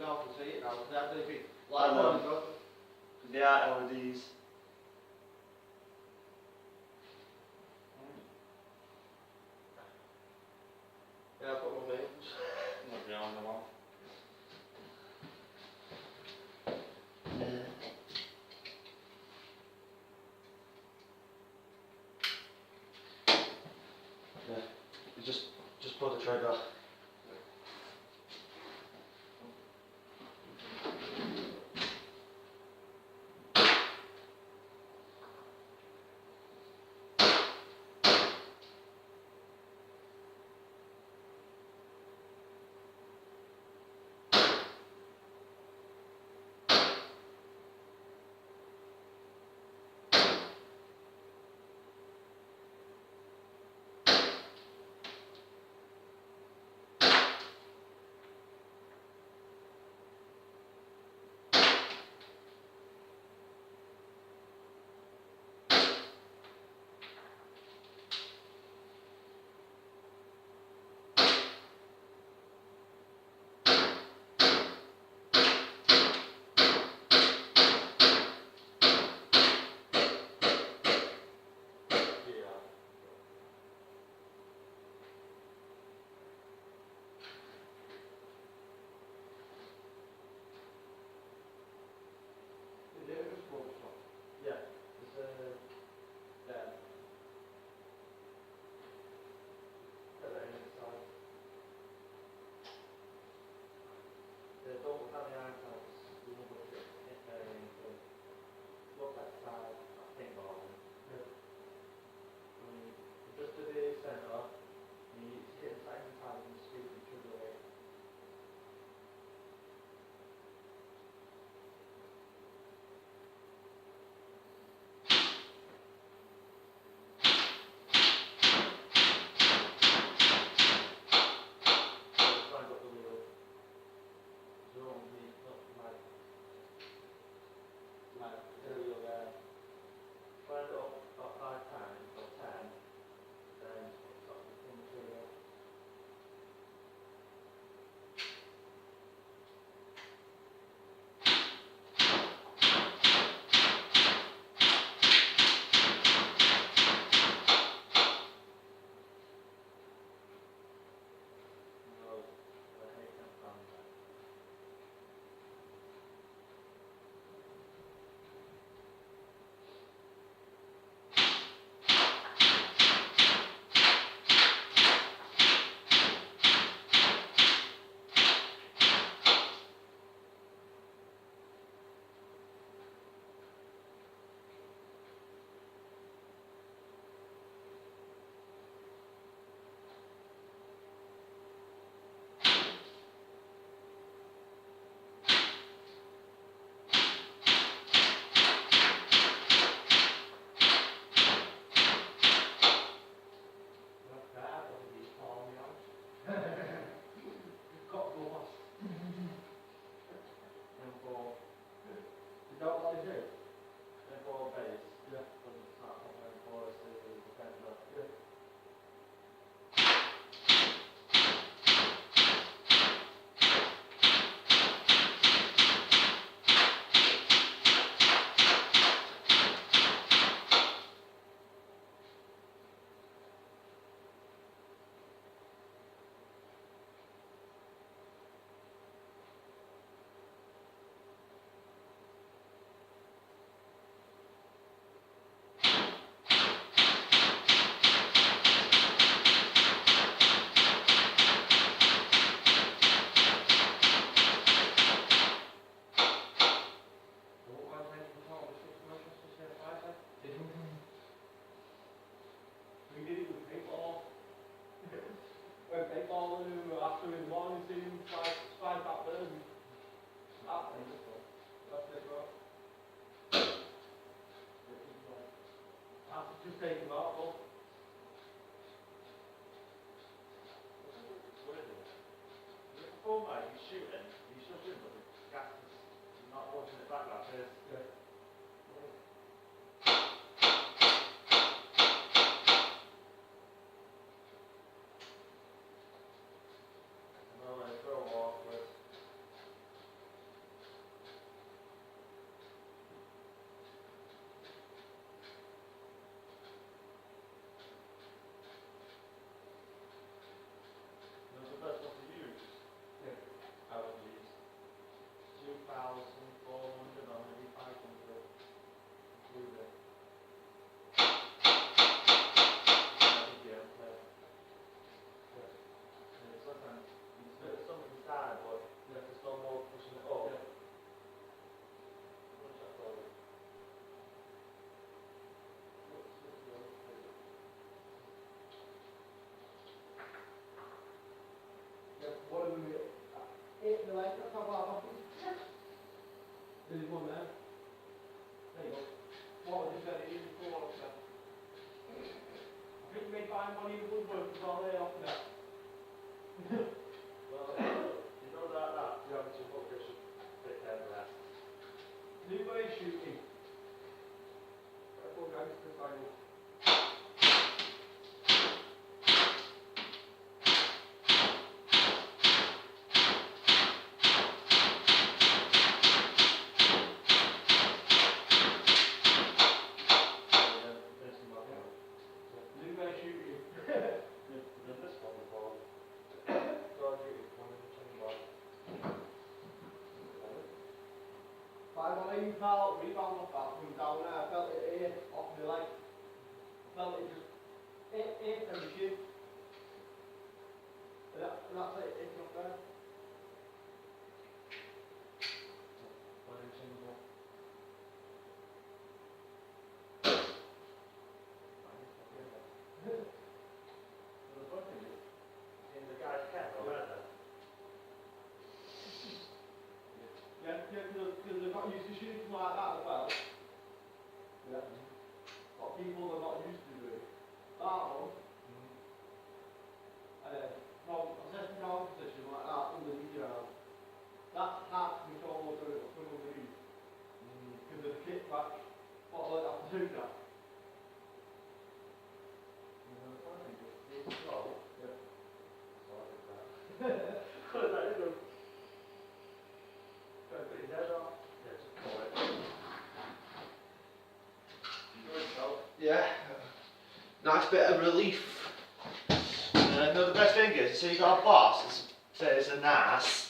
I can see it now. That do big. I Like know. one drop. They are LEDs. Yeah, I've got one meals. Not behind the one. Yeah. You just pull the trigger. Yeah. Is it a small shop? Yeah. It's there. Put that inside. The double family items, you know what it look like side, I think ball. Yeah. Just to the centre, you hit the second time and scoop each other away. Find up the wheel. So on the not like the wheel there. Find it up about 5 times or 10, then stop the thing to no, I hate that sound. Like that, or the farmyard. Got lost. And for Is that what they do? base, Yeah. from the top and for us the defender. Yeah. So what was I making part of the situation? We did it with paintball. When paintball and after in the morning team, five back there and that thing. That's it, bro. After just take them out, though. What is it? Is it a full mate? He's shooting. He's still shooting, but the gas is not watching it back like this. Yeah. No, it's so awkward. There's one there. There you go. What was it said it is before, officer? I think you may find one of the woodworkers while they're off there. Well, you know that you have to focus a bit down there. New way shooting. Right, go gangster style. New way shooting. Done this one before. Five on aim pal, rebound off that from down there. I felt it here, off my leg. I felt it just hit and the shin. And that's it, it's not there. The funny thing is, in the guy's cap, I read that. Yeah, because they're not used to shooting like that as well. Yeah. What people are not used to doing. That one, from a second down position like that, underneath your arm. That's hard to control over it from underneath. Because of the kickback, what I like to do that. Yeah, nice bit of relief. No, the best thing is, so you got a boss that says a nice,